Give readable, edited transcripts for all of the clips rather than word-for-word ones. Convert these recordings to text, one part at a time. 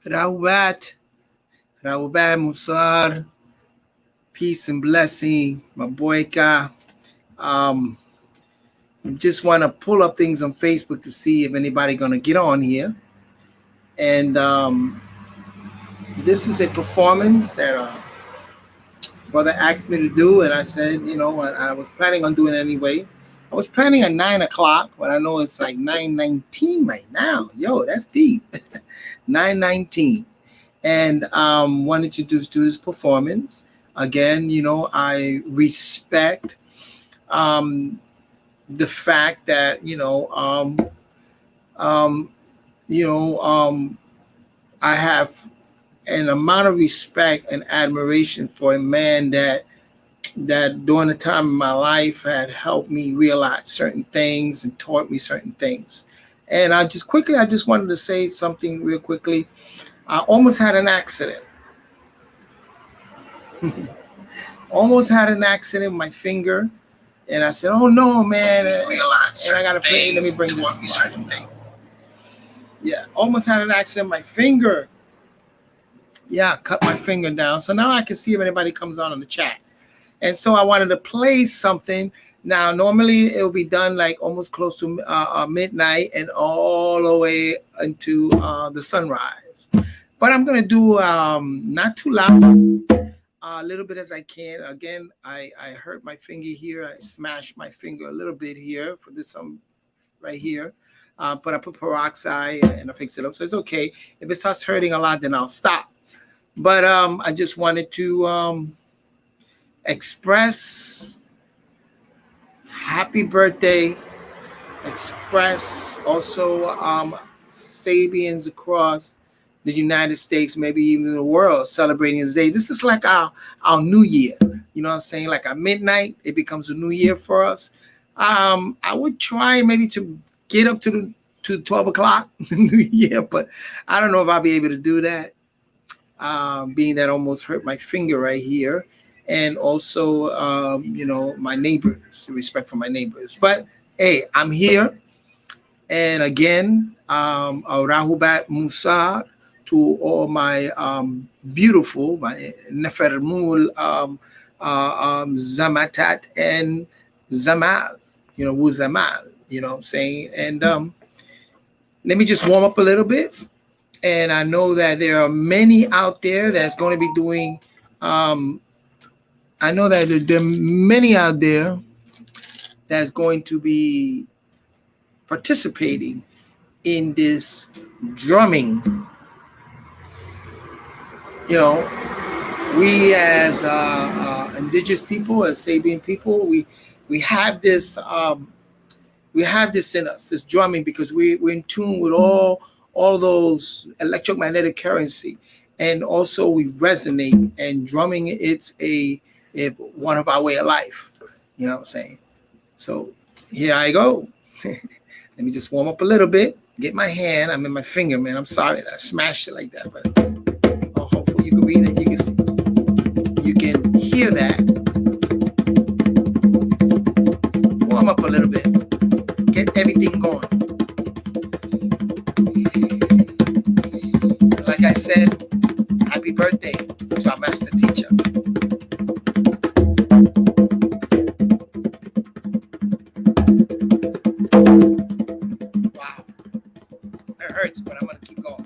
Rahubat, Rahubat Musar, peace and blessing, my boy Ka. Um, just want to pull up things on Facebook to see if anybody gonna get on here. And this is a performance that brother asked me to do, and I said, I was planning on doing it anyway. I was planning at 9 o'clock, but I know it's like 9:19 right now. Yo, that's deep. 9:19. And wanted to do this performance again. I respect the fact that I have an amount of respect and admiration for a man that during the time of my life had helped me realize certain things and taught me certain things. And I just wanted to say something real quickly. I almost had an accident. Almost had an accident with my finger. And I said, oh no, man. And I got to pray. Let me bring this thing. Yeah, almost had an accident with my finger. Yeah, cut my finger down. So now I can see if anybody comes on in the chat. And so I wanted to play something. Now, normally it will be done like almost close to midnight and all the way into the sunrise. But I'm going to do not too loud, a little bit as I can. Again, I hurt my finger here. I smashed my finger a little bit here for this right here. But I put peroxide and I fix it up. So it's okay. If it starts hurting a lot, then I'll stop. But I just wanted to express happy birthday, express also Sabians across the United States, maybe even the world, celebrating this day. This is like our new year. You know what I'm saying? Like at midnight, it becomes a new year for us. I would try maybe to get up to 12 o'clock new year, but I don't know if I'll be able to do that. Being that I almost hurt my finger right here. And also, my neighbors, respect for my neighbors. But hey, I'm here. And again, Rahubat Musar to all my beautiful, my Nefermul Zamatat and Zamal, Wu Zamal, you know what I'm saying? And let me just warm up a little bit. And I know that there are many out there that's going to be doing, I know that there are many out there that's going to be participating in this drumming. We as indigenous people, as Sabian people, we have this in us, this drumming, because we're in tune with all those electromagnetic currency, and also we resonate. And drumming, it's one of our way of life. You know what I'm saying? So here I go. Let me just warm up a little bit. Get my hand. I'm in my finger, man. I'm sorry that I smashed it like that, but hopefully you can read it. You can see. You can hear that. Warm up a little bit. Get everything going. Like I said, happy birthday to our master teacher. Wow. It hurts, but I'm going to keep going.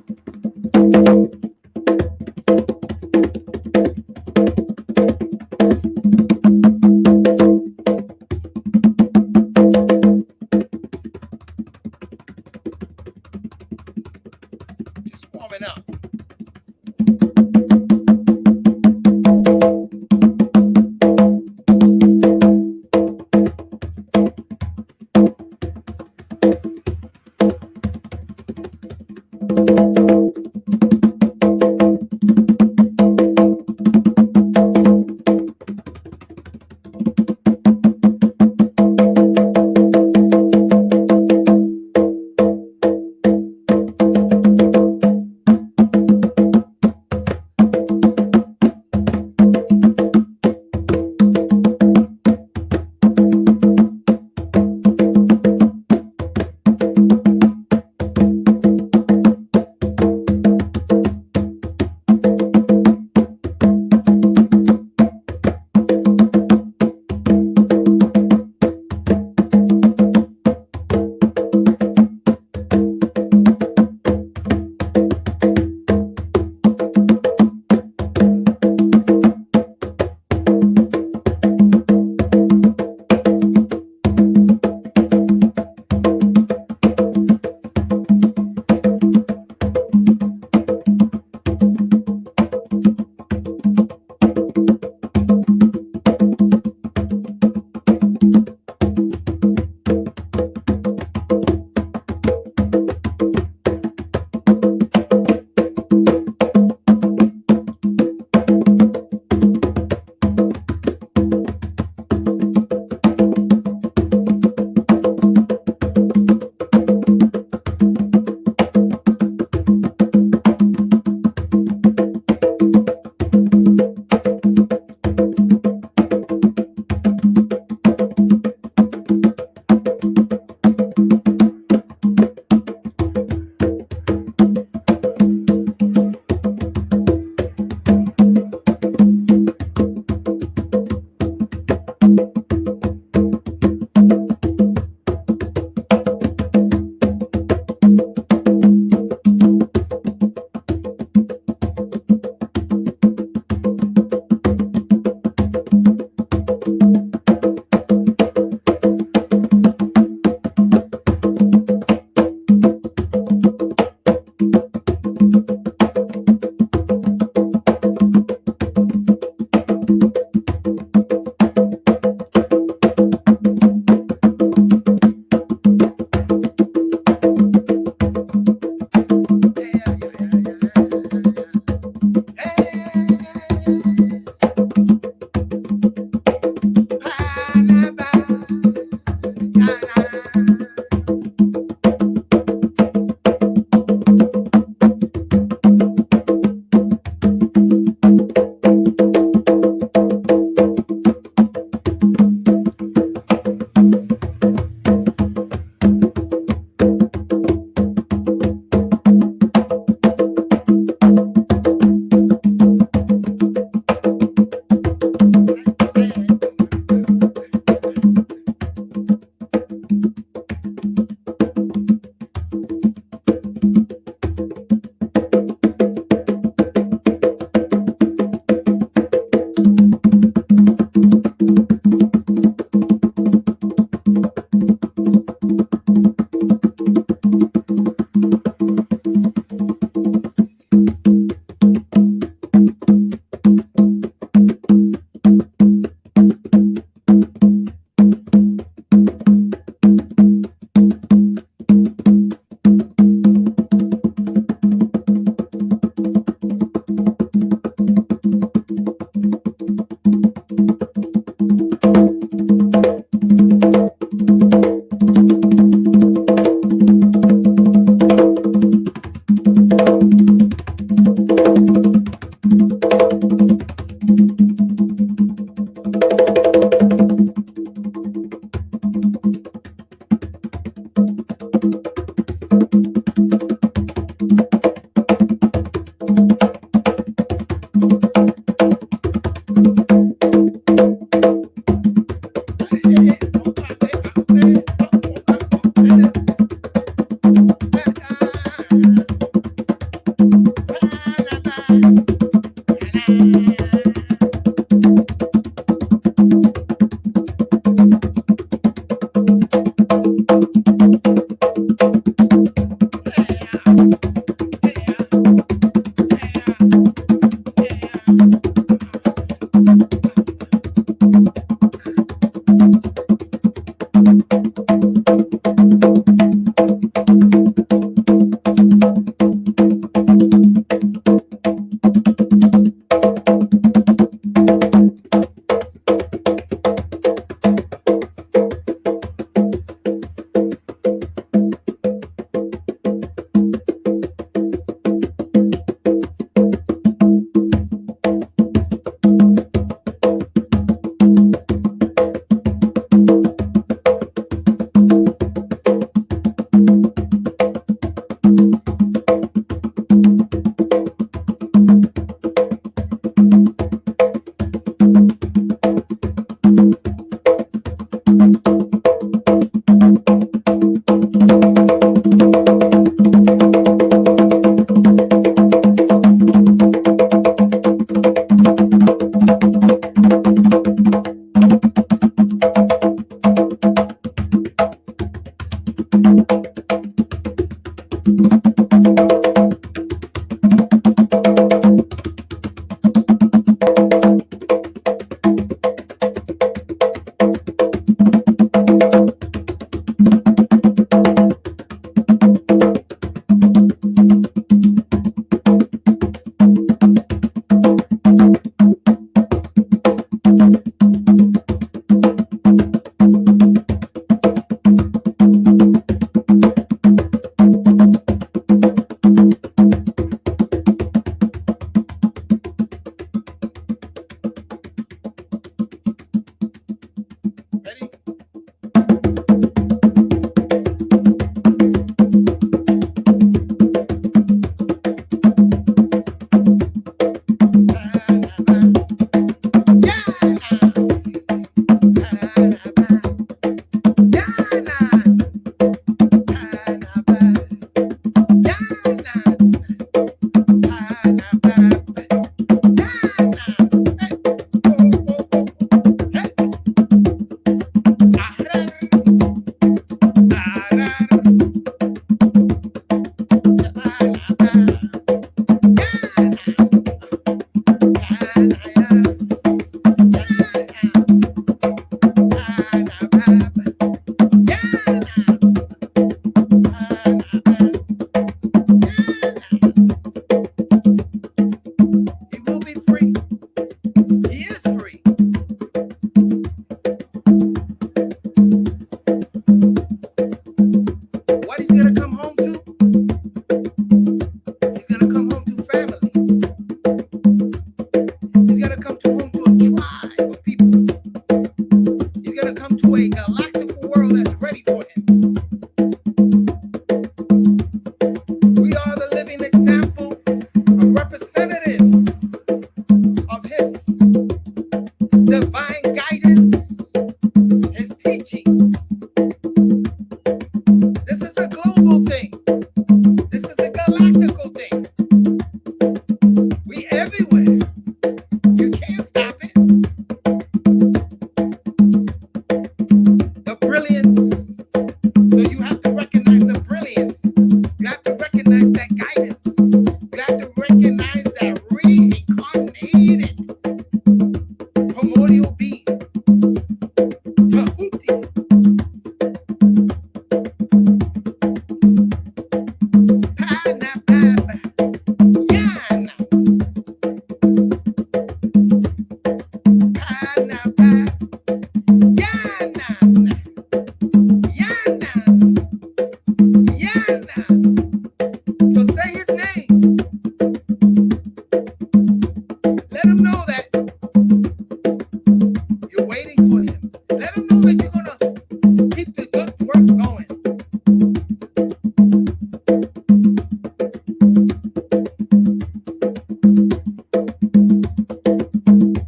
into a galactical world that's ready for him. We are the living example, a representative of his divine guidance, his teachings. This is a global thing. This is a galactical thing. We everywhere. You can't stop it. The brilliance. So you have to recognize the brilliance. You have to recognize that guidance. You have to recognize that reincarnated primordial being. Tahuti. Paa Nabab Yanaan. Paa Nabab Yanaan. Yanaan. Yanaan. So say his name. Let him know that you're waiting for him. Let him know that you're gonna keep the good work going.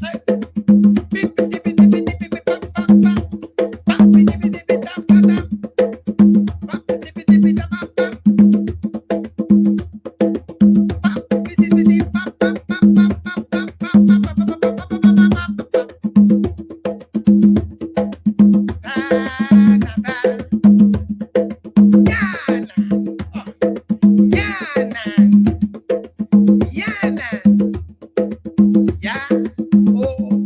Hey. Beep, beep, beep, beep, beep, beep, beep, beep, bop, bop, bop. Bop, beep, beep, beep, beep, dop, dop, dop. Bop, beep, beep, beep, beep, dop, bop, bop. Bop, beep, beep, beep, beep, bop, bop, bop, bop, bop, bop, bop, bop, bop, bop, bop, bop, bop, bop, bop, bop. Paa Nabab Yanaan. Oh, Yanaan. Yanaan. Ya. Oh.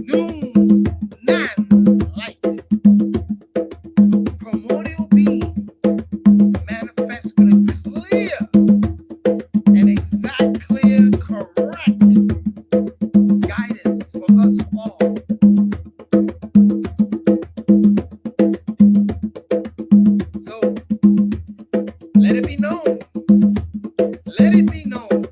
Noon. Nan. Light. Primordial being. Manifest with a clear and exact, clear, correct guidance for us all. So let it be known. Let it be known.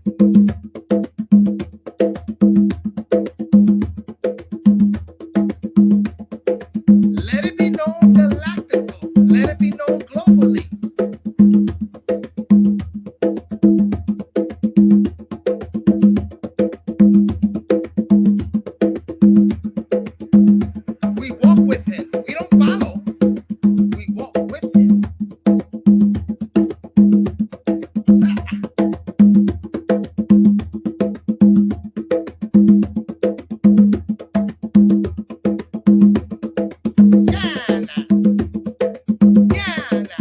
Let it be known galactical. Let it be known globally. We walk with him. We don't follow. We walk with him. Yana. Yana.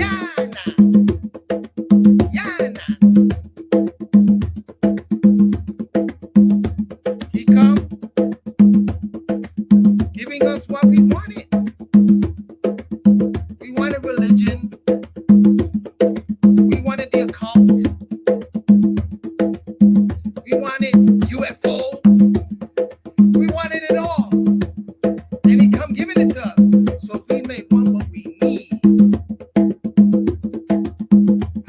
Yana. Yana. He come giving us what we wanted. We wanted religion. We wanted the occult. We wanted UFO. We wanted it all. And he come giving it to us. So we may want what we need.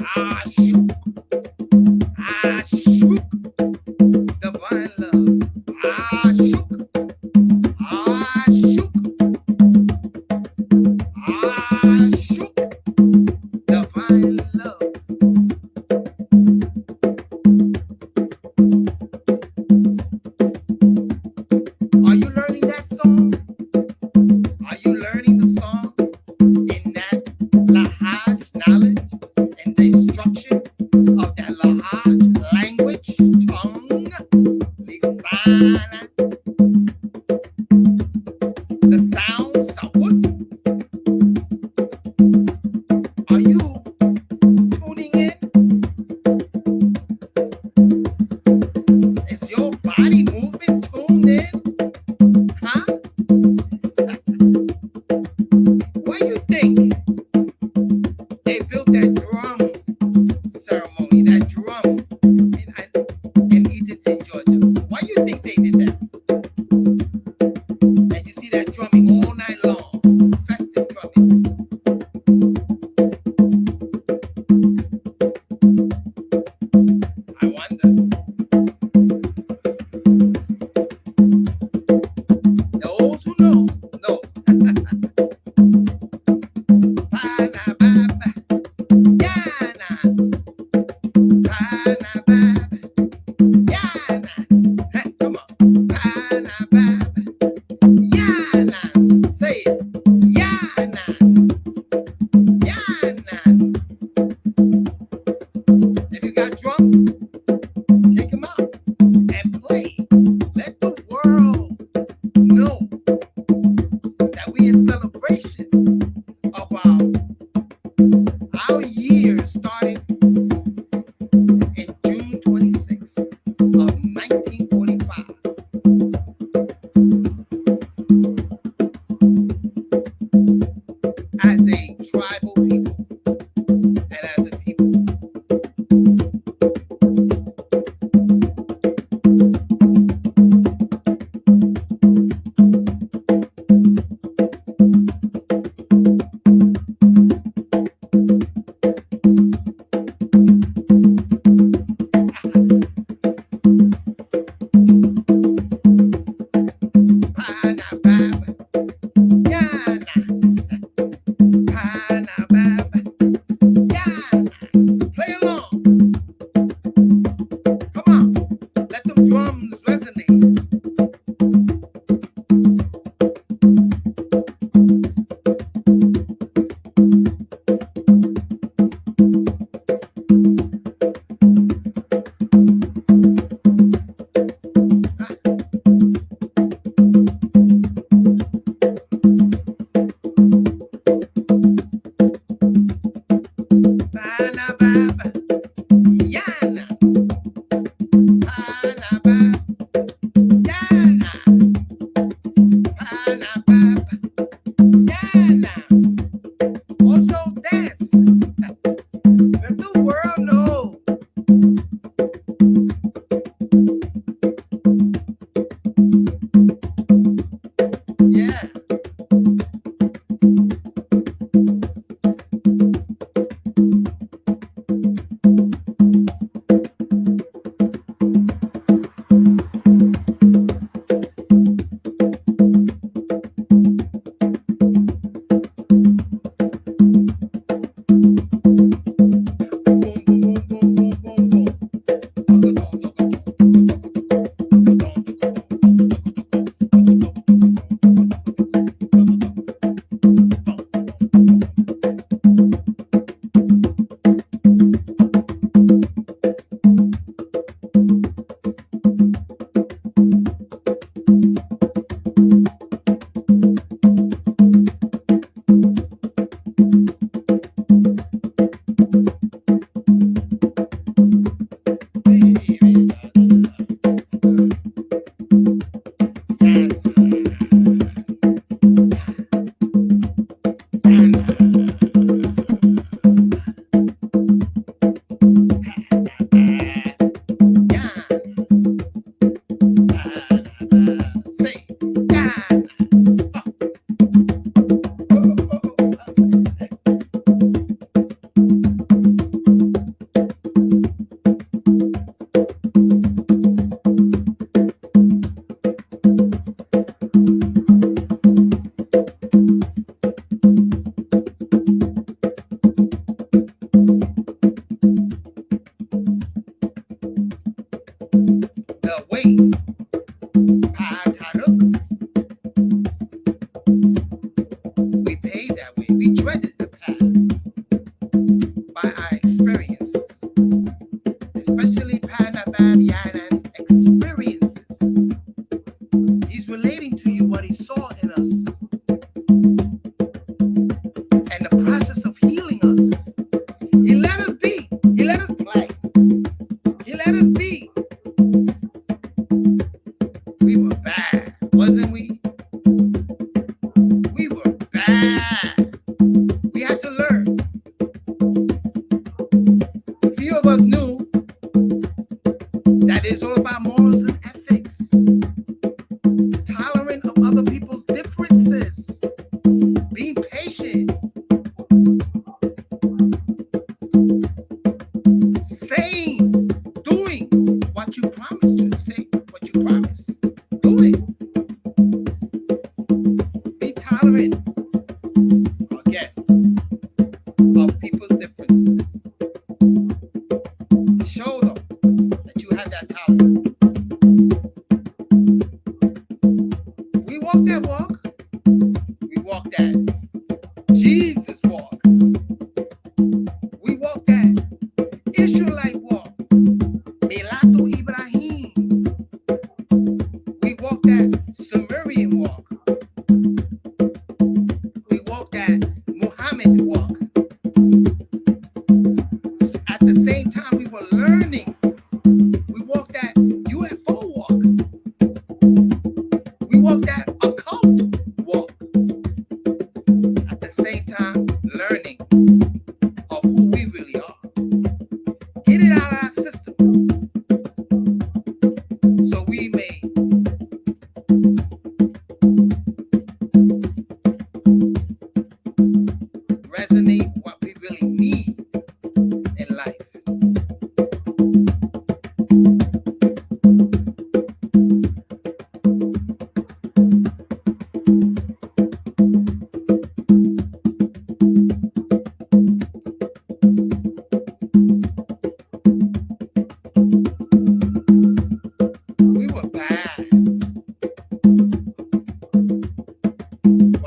Ah, shook. Ah, shook. Divine love. Ah, shook. Ah, shook.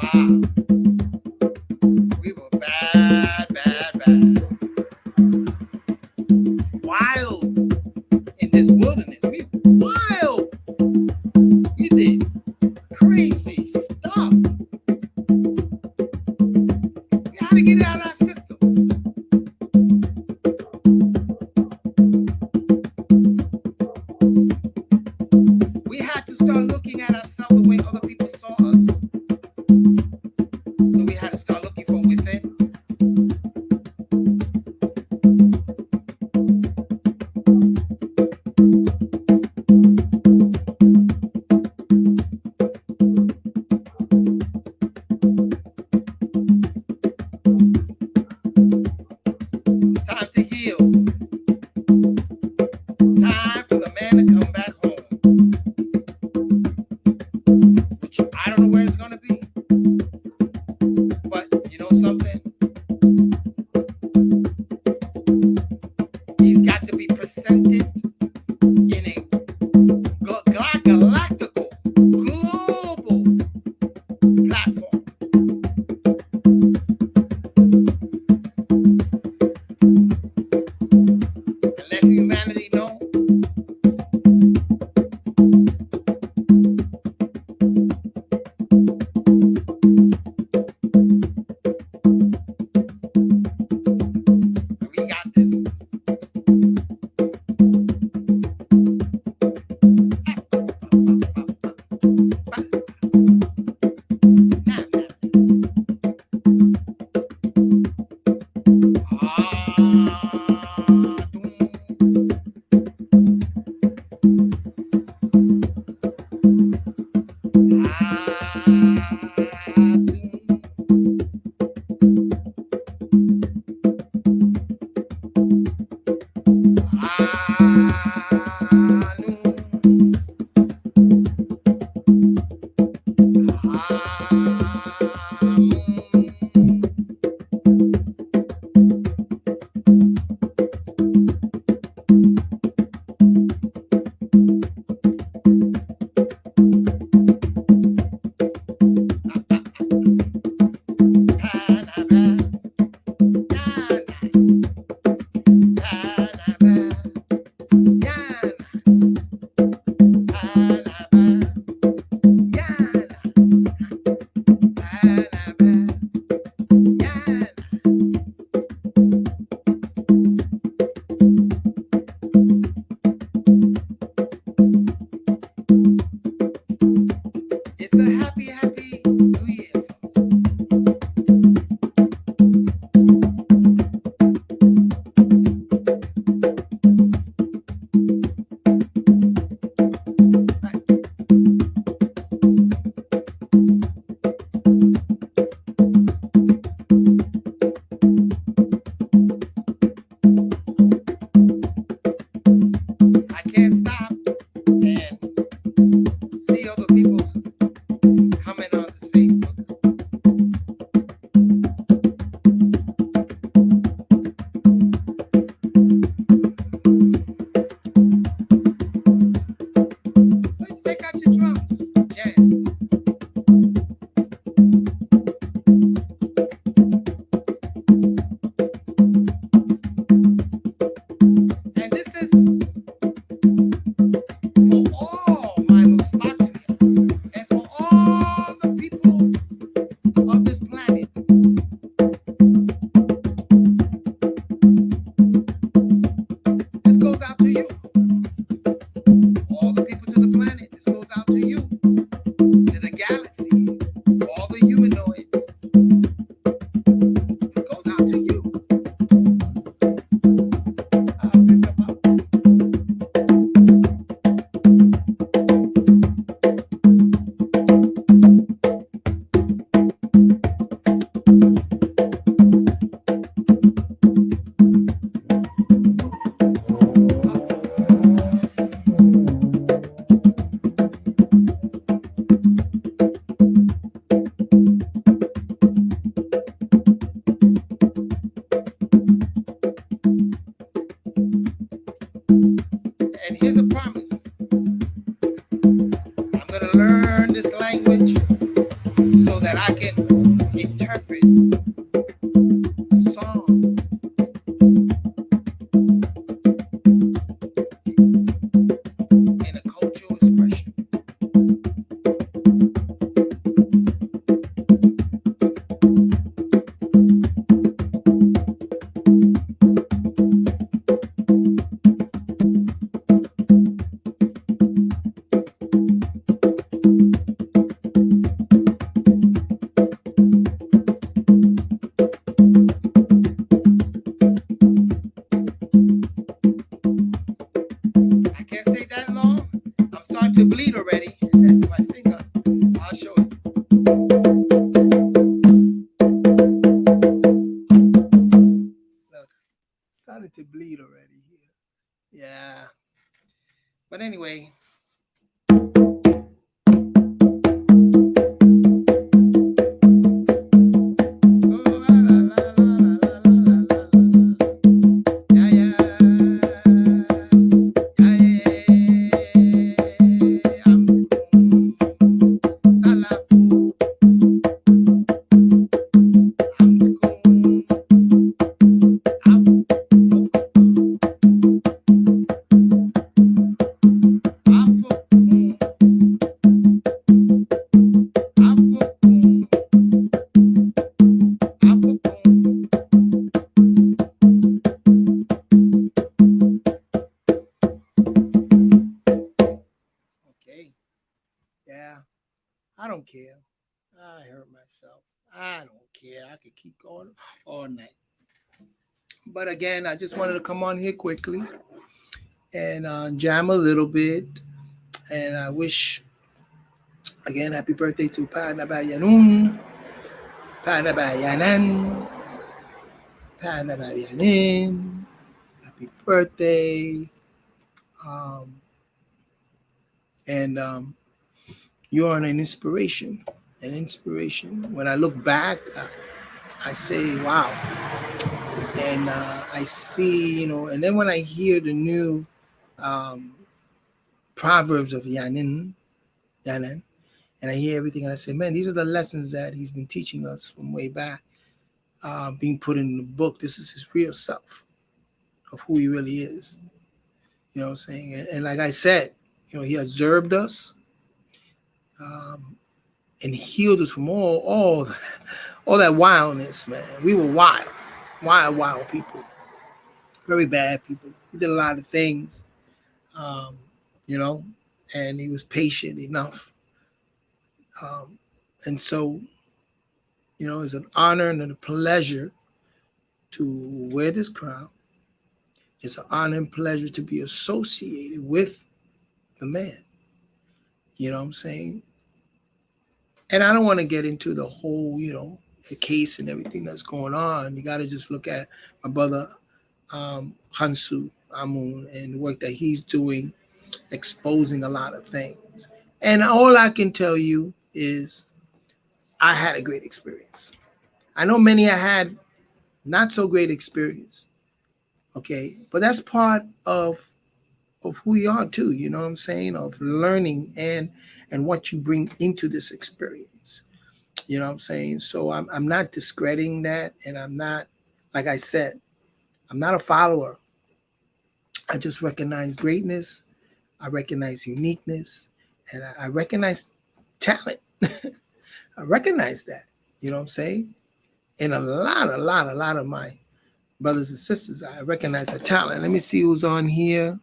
Wow. We were bad, bad, bad. Wild in this wilderness. We were wild. We did crazy stuff. We had to get it out of our system. We had to start looking at ourselves the way other people saw us. So we had to start looking from within. It's time to heal. Time for the man to come back home. Which I don't know where it's going to be. But you know something? He's got to be presented in a galactical, global platform. And let humanity know I can interpret song in a cultural expression. I can't stay that long. I'm starting to bleed already. My finger. I'll show it. Look, started to bleed already here. Yeah. But anyway. Oh, la, la, la, la, la, la, la, la, la. Yeah, yeah. Yeah, yeah. Salafu. Okay. Yeah. I don't care. I hurt myself. I don't care. I could keep going all night. But again, I just wanted to come on here quickly and jam a little bit. And I wish, again, happy birthday to Paa Nabab Yanaan, Paa Nabab Yanaan, Paa Nabab Yanaan. Happy birthday. Um, and you're an inspiration. An inspiration. When I look back, I say, wow. And I see, and then when I hear the new um, proverbs of Yanin, and I hear everything, and I say, man, these are the lessons that he's been teaching us from way back, being put in the book. This is his real self of who he really is. You know what I'm saying? And like I said, he observed us and healed us from all that wildness, man. We were wild people, very bad people. We did a lot of things, um, you know, and he was patient enough. Um, and so, it's an honor and a pleasure to wear this crown. It's an honor and pleasure to be associated with the man. You know what I'm saying? And I don't want to get into the whole, the case and everything that's going on. You got to just look at my brother Hansu Amun and the work that he's doing, exposing a lot of things. And all I can tell you is I had a great experience. I know many I had not so great experience. Okay. But that's part of who you are too, you know what I'm saying? Of learning and what you bring into this experience. You know what I'm saying? So I'm not discrediting that, and I'm not, like I said, I'm not a follower. I just recognize greatness, I recognize uniqueness, and I recognize talent. I recognize that. You know what I'm saying? And a lot of my brothers and sisters, I recognize the talent. Let me see who's on here.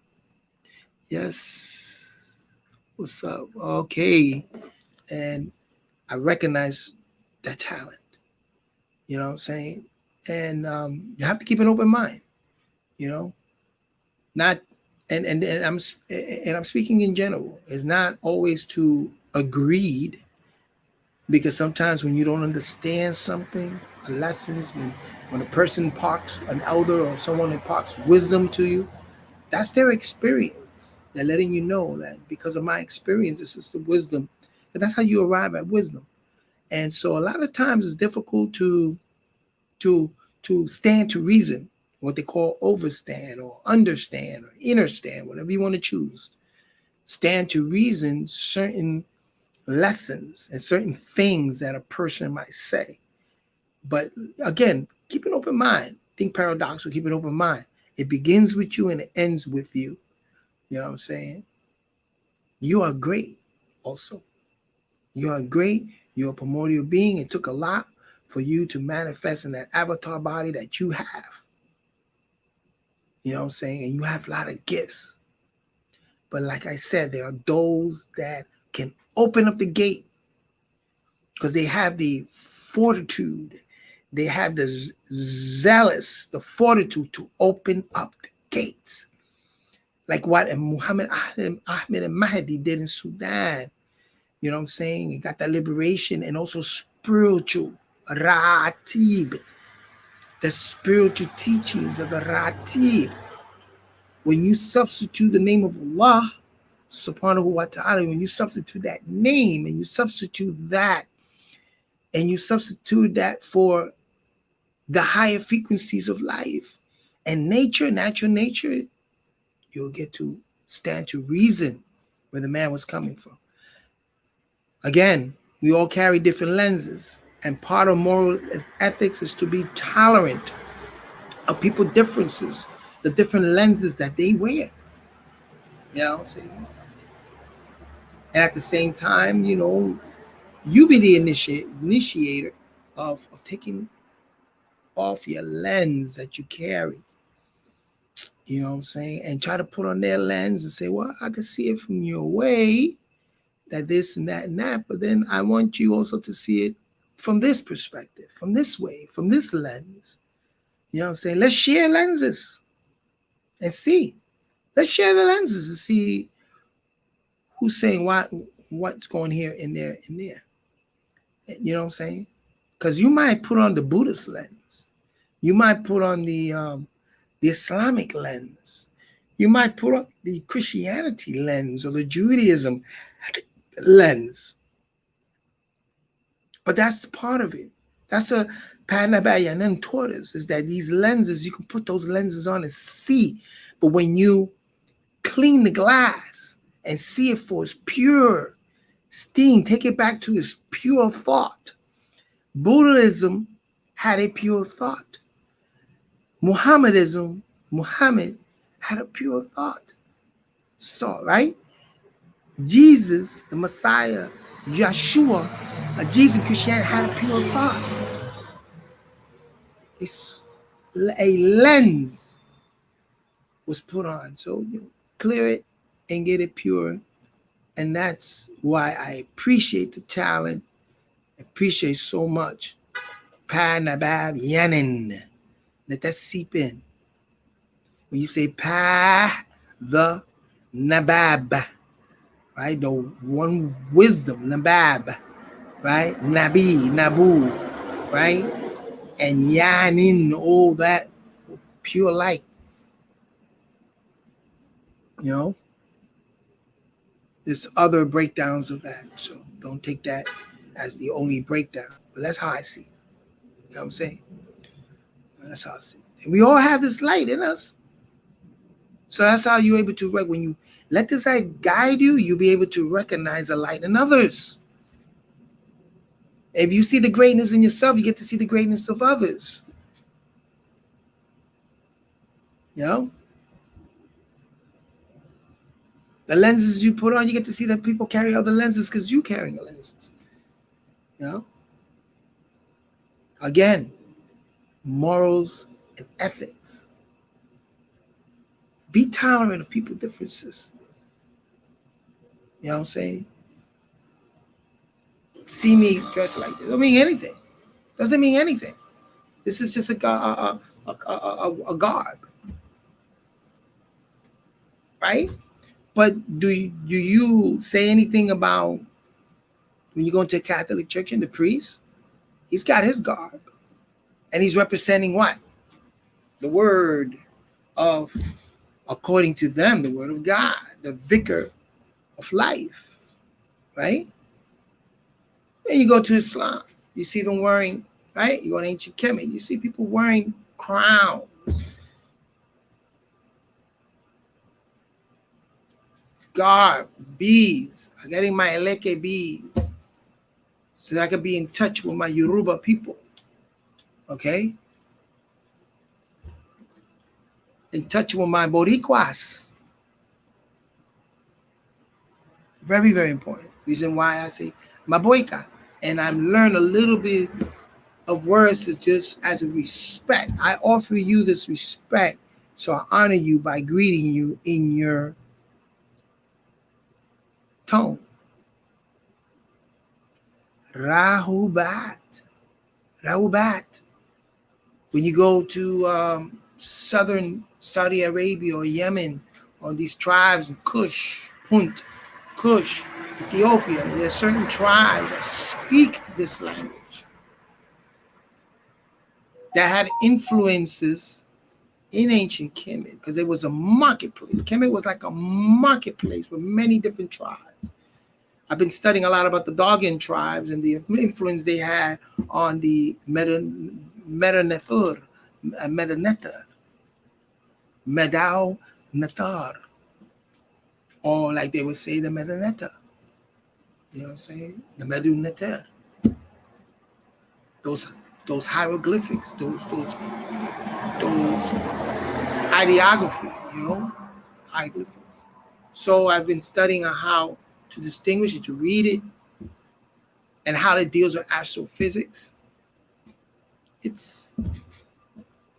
Yes. What's up? Okay. And I recognize that talent. You know what I'm saying? And you have to keep an open mind. You know, not and I'm speaking in general. It's not always to agreed, because sometimes when you don't understand something, a lesson is when a person imparts, an elder or someone imparts wisdom to you, that's their experience. They're letting you know that because of my experience, this is the wisdom. And that's how you arrive at wisdom. And so a lot of times it's difficult to to stand to reason, what they call overstand or understand or understand, whatever you want to choose. Stand to reason certain lessons and certain things that a person might say. But again, keep an open mind. Think paradoxical, keep an open mind. It begins with you and it ends with you. You know what I'm saying? You are great also. You are great. You're a primordial being. It took a lot for you to manifest in that avatar body that you have. You know what I'm saying? And you have a lot of gifts. But like I said, there are those that can open up the gate because they have the fortitude. They have the the fortitude to open up the gates. Like what Muhammad Ahmed and Mahdi did in Sudan. You know what I'm saying? You got that liberation and also spiritual Ra'atib, the spiritual teachings of the Ra'atib. When you substitute the name of Allah, subhanahu wa ta'ala, when you substitute that name and you substitute that for the higher frequencies of life and nature, natural nature, you'll get to stand to reason where the man was coming from. Again, we all carry different lenses, and part of moral ethics is to be tolerant of people's differences, the different lenses that they wear. You know, see? And at the same time, you know, you be the initiator of taking off your lens that you carry. You know what I'm saying? And try to put on their lens and say, well, I can see it from your way, that this and that, but then I want you also to see it from this perspective, from this way, from this lens. You know what I'm saying? Let's share lenses and see. Let's share the lenses and see who's saying what's going here and there and there. You know what I'm saying? Because you might put on the Buddhist lens. You might put on the Islamic lens. You might put on the Christianity lens or the Judaism lens. But that's part of it. That's a Paa Nabab Yanaan taught us, is that these lenses, you can put those lenses on and see. But when you clean the glass and see it for its pure steam, take it back to its pure thought. Buddhism had a pure thought. Muhammad had a pure thought. So, right? Jesus, the Messiah, Yeshua, Jesus, Christianity had a pure thought. It's a lens was put on. So you clear it and get it pure. And that's why I appreciate the talent. I appreciate so much. Paa Nabab Yanaan. Let that seep in. When you say Paa the Nabab, right? The one wisdom, Nabab, right? Nabi, Nabu, right? And Yanin, all that pure light. You know? There's other breakdowns of that. So don't take that as the only breakdown. But that's how I see it. You know what I'm saying? That's how I see it. And we all have this light in us. So that's how you're able to, when you let this light guide you, you'll be able to recognize the light in others. If you see the greatness in yourself, you get to see the greatness of others. You know? The lenses you put on, you get to see that people carry other lenses because you're carrying the lenses. You know? Again, morals and ethics. Be tolerant of people's differences. You know what I'm saying? See me dressed like this. Doesn't mean anything. Doesn't mean anything. This is just a garb. Right? But do you say anything about when you go into a Catholic church and the priest? He's got his garb. And he's representing what? The word of, according to them, the word of God, the vicar of life. Right? Then you go to Islam. You see them wearing, right? You go to ancient Kemet. You see people wearing crowns. garb, beads. I'm getting my eleke beads so that I can be in touch with my Yoruba people. Okay? In touch with my Boricuas. Very, very important. Reason why I say Maboika. And I've learned a little bit of words to just as a respect. I offer you this respect. So I honor you by greeting you in your tone. Rahubat. Rahubat. When you go to southern Saudi Arabia or Yemen, or these tribes in Kush, Punt, Kush, Ethiopia, there are certain tribes that speak this language that had influences in ancient Kemet because it was a marketplace. Kemet was like a marketplace with many different tribes. I've been studying a lot about the Dogon tribes and the influence they had on the Medanetar, Medau Natar, or like they would say the Medaneta. You know what I'm saying? The Medu Natar. Those hieroglyphics, those ideography, you know, hieroglyphics. So I've been studying on how to distinguish it, to read it, and how it deals with astrophysics. It's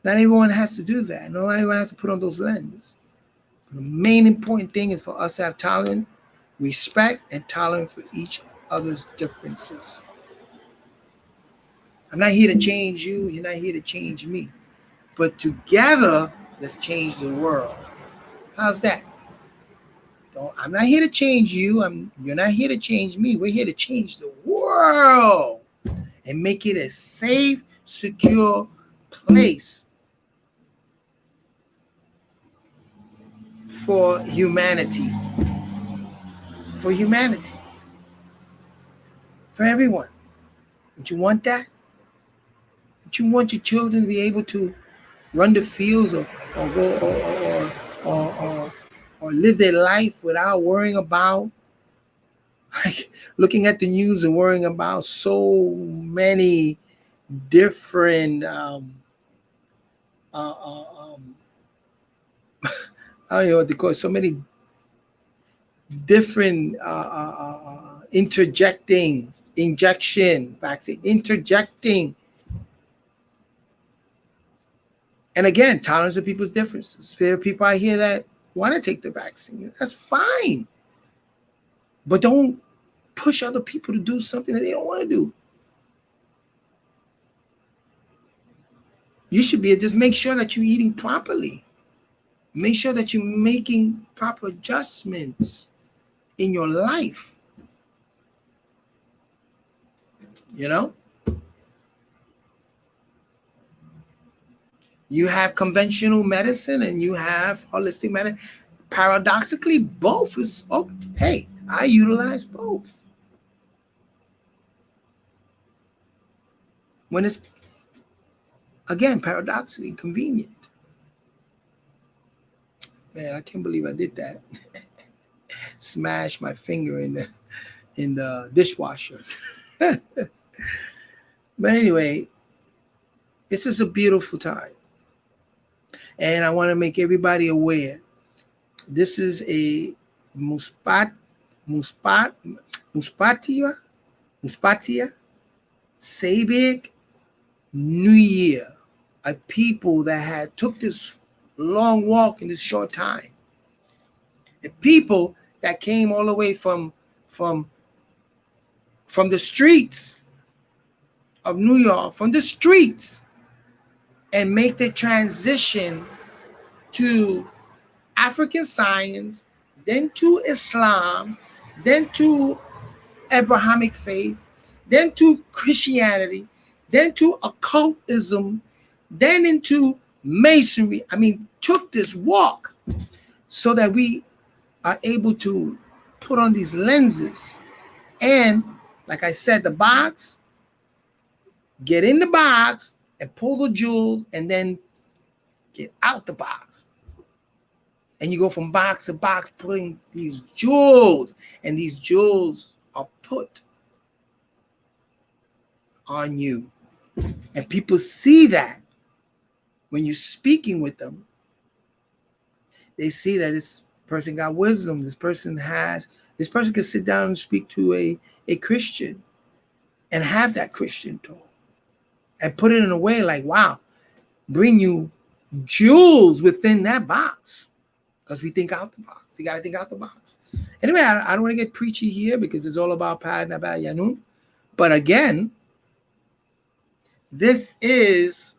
not everyone has to do that. Not everyone has to put on those lenses. The main important thing is for us to have tolerance, respect, and tolerance for each other's differences. I'm not here to change you. You're not here to change me. But together, let's change the world. How's that? I'm not here to change you. You're not here to change me. We're here to change the world and make it a safe, secure place for humanity. For humanity. For everyone. Don't you want that? Don't you want your children to be able to run the fields or go or live their life without worrying about, like, looking at the news and worrying about so many different I don't know what they call it, so many different interjecting vaccine. And again, tolerance of people's differences. There are people out here that want to take the vaccine. That's fine. But don't push other people to do something that they don't want to do. You should just make sure that you're eating properly. Make sure that you're making proper adjustments in your life. You know? You have conventional medicine and you have holistic medicine. Paradoxically, both is okay. Hey, I utilize both. When it's, again, paradoxically convenient. Man, I can't believe I did that. Smash my finger in the dishwasher. But anyway, this is a beautiful time. And I want to make everybody aware. This is a Muspatia Sabig New Year. A people that had took this long walk in this short time. The people that came all the way from the streets of New York, from the streets, and make the transition to African science, then to Islam, then to Abrahamic faith, then to Christianity, then to occultism, then into Masonry. I mean, took this walk so that we are able to put on these lenses. And like I said, the box, get in the box and pull the jewels and then get out the box. And you go from box to box putting these jewels, and these jewels are put on you. And people see that when you're speaking with them. They see that this person got wisdom. This person can sit down and speak to a Christian and have that Christian talk and put it in a way like, wow, bring you jewels within that box. Because we think out the box. You got to think out the box. Anyway, I don't want to get preachy here because it's all about Paa Nabab Yanaan. But again, this is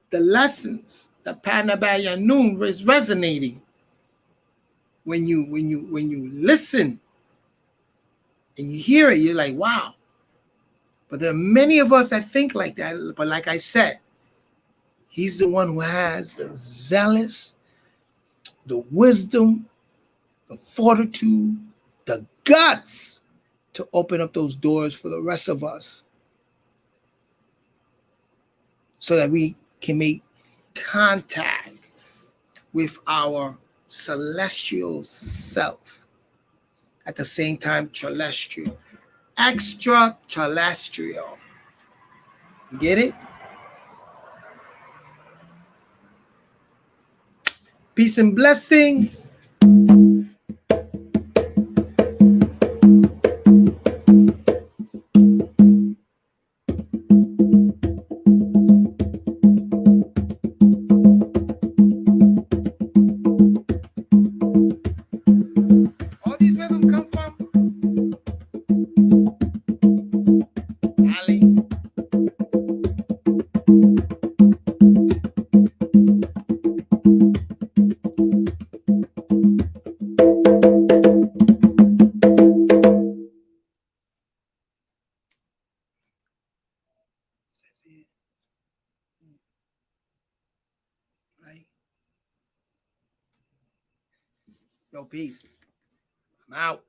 the lessons that Paa Nabab Yanaan is resonating when you listen and you hear it. You're like, wow. But there are many of us that think like that. But like I said, he's the one who has the zealous, the wisdom, the fortitude, the guts to open up those doors for the rest of us so that we can make contact with our celestial self. At the same time, celestial. Extra terrestrial. Get it? Peace and blessing. All these rhythms come from Ali. Right? Yo, peace. I'm out.